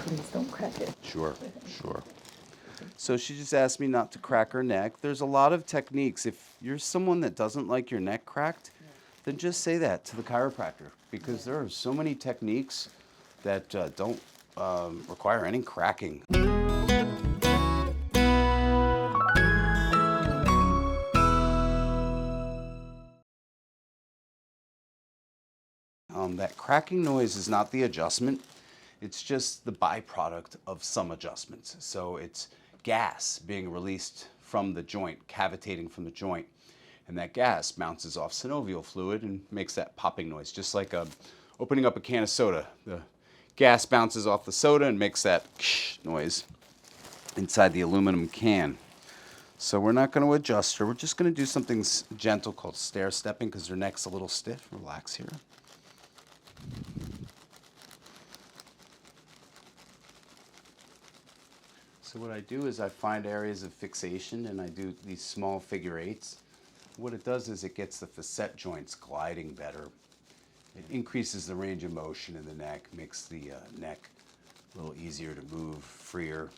please don't crack it. Sure, sure. So she just asked me not to crack her neck. There's a lot of techniques. If you're someone that doesn't like your neck cracked, then just say that to the chiropractor, because there are so many techniques that don't require any cracking. That cracking noise is not the adjustment. It's just the byproduct of some adjustments. So it's gas being released from the joint, cavitating from the joint. And that gas bounces off synovial fluid and makes that popping noise, just like opening up a can of soda. The gas bounces off the soda and makes that noise inside the aluminum can. So we're not going to adjust her. We're just going to do something gentle called stair stepping, because her neck's a little stiff. Relax here. So what I do is I find areas of fixation and I do these small figure eights. What it does is it gets the facet joints gliding better. It increases the range of motion in the neck, makes the neck a little easier to move, freer.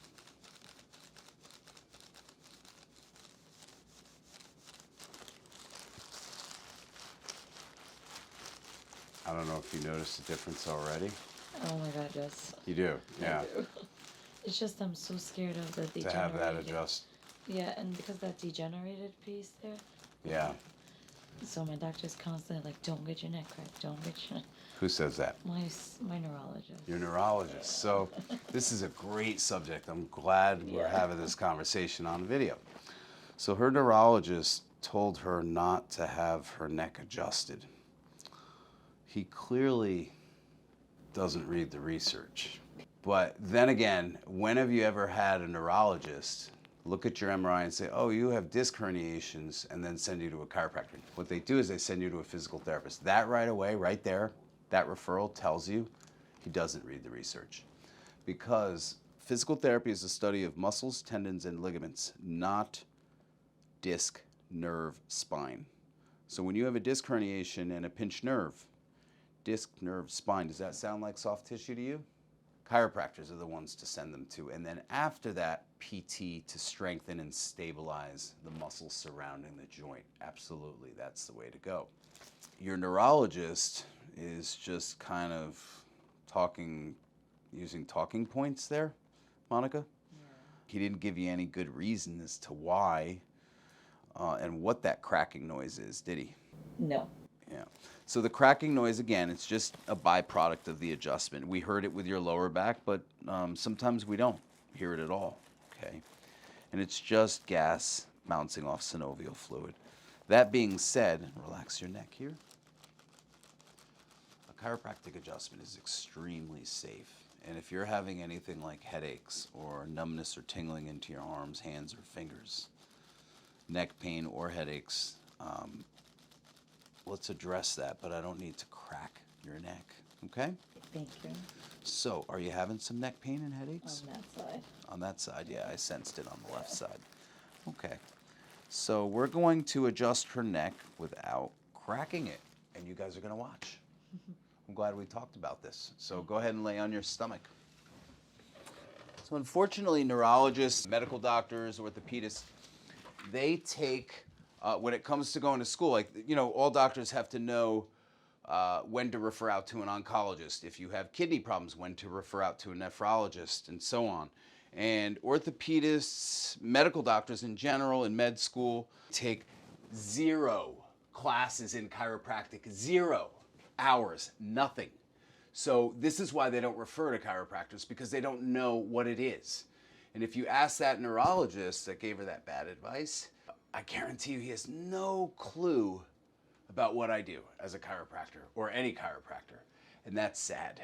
I don't know if you noticed the difference already. Oh my God, yes. You do, yeah. I do. It's just I'm so scared of the degenerated. To have that adjust. Yeah, and because that degenerated piece there. Yeah. So my doctor's constantly like, don't get your neck cracked, don't get your neck. Who says that? My neurologist. Your neurologist. So this is a great subject. I'm glad we're having this conversation on video. So her neurologist told her not to have her neck adjusted. He clearly doesn't read the research. But then again, when have you ever had a neurologist look at your MRI and say, oh, you have disc herniations, and then send you to a chiropractor? What they do is they send you to a physical therapist. That right away, right there, that referral tells you he doesn't read the research. Because physical therapy is a study of muscles, tendons, and ligaments, not disc, nerve, spine. So when you have a disc herniation and a pinched nerve, disc, nerve, spine, does that sound like soft tissue to you? Chiropractors are the ones to send them to. And then after that, PT to strengthen and stabilize the muscles surrounding the joint. Absolutely, that's the way to go. Your neurologist is just kind of using talking points there, Monica. Yeah. He didn't give you any good reason as to why and what that cracking noise is, did he? No. Yeah. So the cracking noise, again, it's just a byproduct of the adjustment. We heard it with your lower back, but sometimes we don't hear it at all, okay? And it's just gas bouncing off synovial fluid. That being said, relax your neck here. A chiropractic adjustment is extremely safe. And if you're having anything like headaches or numbness or tingling into your arms, hands, or fingers, neck pain or headaches, let's address that, but I don't need to crack your neck, okay? Thank you. So, are you having some neck pain and headaches? On that side. On that side, yeah, I sensed it on the left side. Okay. So, we're going to adjust her neck without cracking it, and you guys are going to watch. I'm glad we talked about this. So, go ahead and lay on your stomach. So, unfortunately, neurologists, medical doctors, orthopedists, they take when it comes to going to school, like, you know, all doctors have to know when to refer out to an oncologist. If you have kidney problems, when to refer out to a nephrologist, and so on. And orthopedists, medical doctors in general, in med school, take 0 classes in chiropractic, 0 hours, nothing. So this is why they don't refer to chiropractors, because they don't know what it is. And if you ask that neurologist that gave her that bad advice, I guarantee you he has no clue about what I do as a chiropractor or any chiropractor. And that's sad.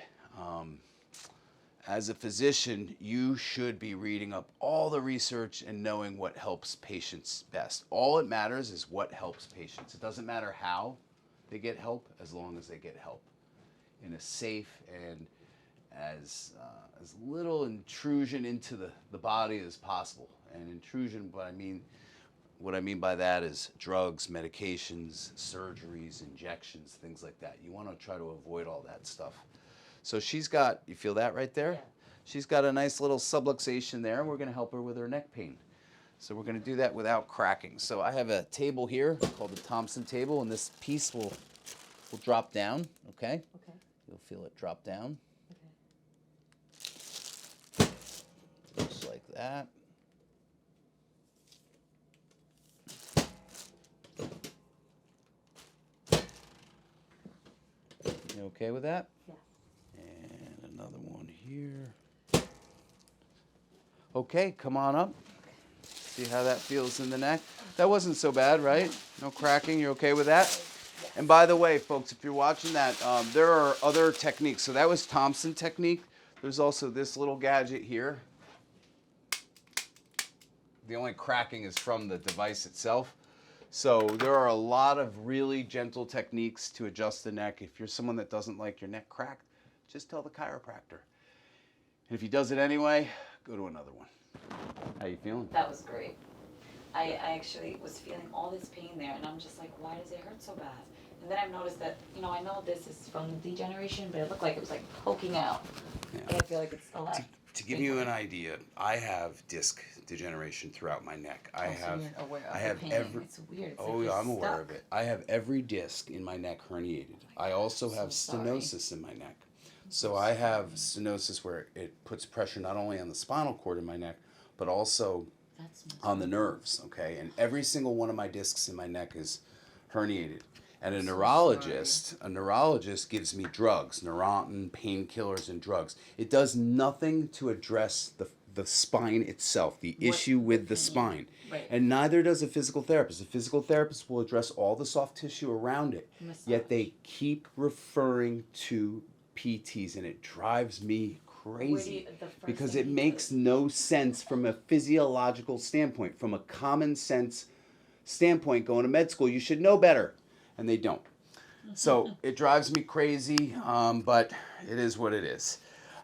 As a physician, you should be reading up all the research and knowing what helps patients best. All it matters is what helps patients. It doesn't matter how they get help, as long as they get help in a safe and as little intrusion into the body as possible. And intrusion, what I mean by that is drugs, medications, surgeries, injections, things like that. You want to try to avoid all that stuff. So she's got, you feel that right there? Yeah. she's got a nice little subluxation there, and we're going to help her with her neck pain. So we're going to do that without cracking. So I have a table here called the THOMPSON table, and this piece will drop down, okay? Okay. You'll feel it drop down. Okay. Just like that. You okay with that? Yeah. And another one here. Okay, come on up. See how that feels in the neck? That wasn't so bad, right? No cracking, you're okay with that? And by the way, folks, if you're watching that, there are other techniques. So that was THOMPSON technique. There's also this little gadget here. The only cracking is from the device itself. So there are a lot of really gentle techniques to adjust the neck. If you're someone that doesn't like your neck cracked, just tell the chiropractor. And if he does it anyway, go to another one. How you feeling? That was great. I actually was feeling all this pain there, and I'm just like, why does it hurt so bad? And then I've noticed that, you know, I know this is from degeneration, but it looked like it was like poking out. Yeah. And I feel like it's a lot. To give you an idea, I have disc degeneration throughout my neck. I have every. It's weird. It's Oh, like yeah, you're I'm aware stuck. of it. I have every disc in my neck herniated. I also have so sorry. stenosis in my neck. So I have stenosis where it puts pressure not only on the spinal cord in my neck, but also That's on the nerves, okay? And every single one of my discs in my neck is herniated. And a neurologist gives me drugs, Neurontin, painkillers, and drugs. It does nothing to address the spine itself, the issue with the spine. Right. And neither does a physical therapist. A physical therapist will address all the soft tissue around it. Yet they keep referring to PTs, and it drives me crazy because it makes no sense from a physiological standpoint. From a common sense standpoint, going to med school, you should know better. And they don't. So it drives me crazy, but it is what it is.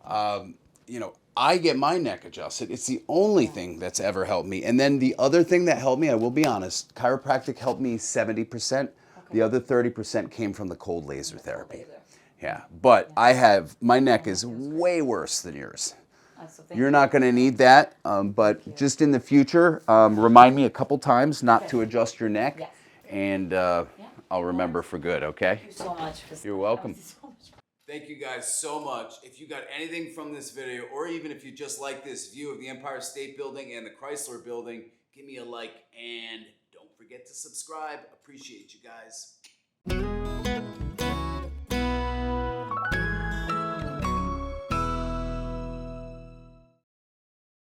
You know, I get my neck adjusted. It's the only thing that's ever helped me. And then the other thing that helped me, I will be honest, chiropractic helped me 70%. The other 30% came from the cold laser therapy. Yeah, but my neck is way worse than yours. You're not going to need that, but just in the future, remind me a couple times not to adjust your neck. Yes. And I'll remember for good, okay? Thank you so much. You're welcome. Thank you guys so much. If you got anything from this video, or even if you just like this view of the Empire State Building and the Chrysler Building, give me a like and don't forget to subscribe. Appreciate you guys.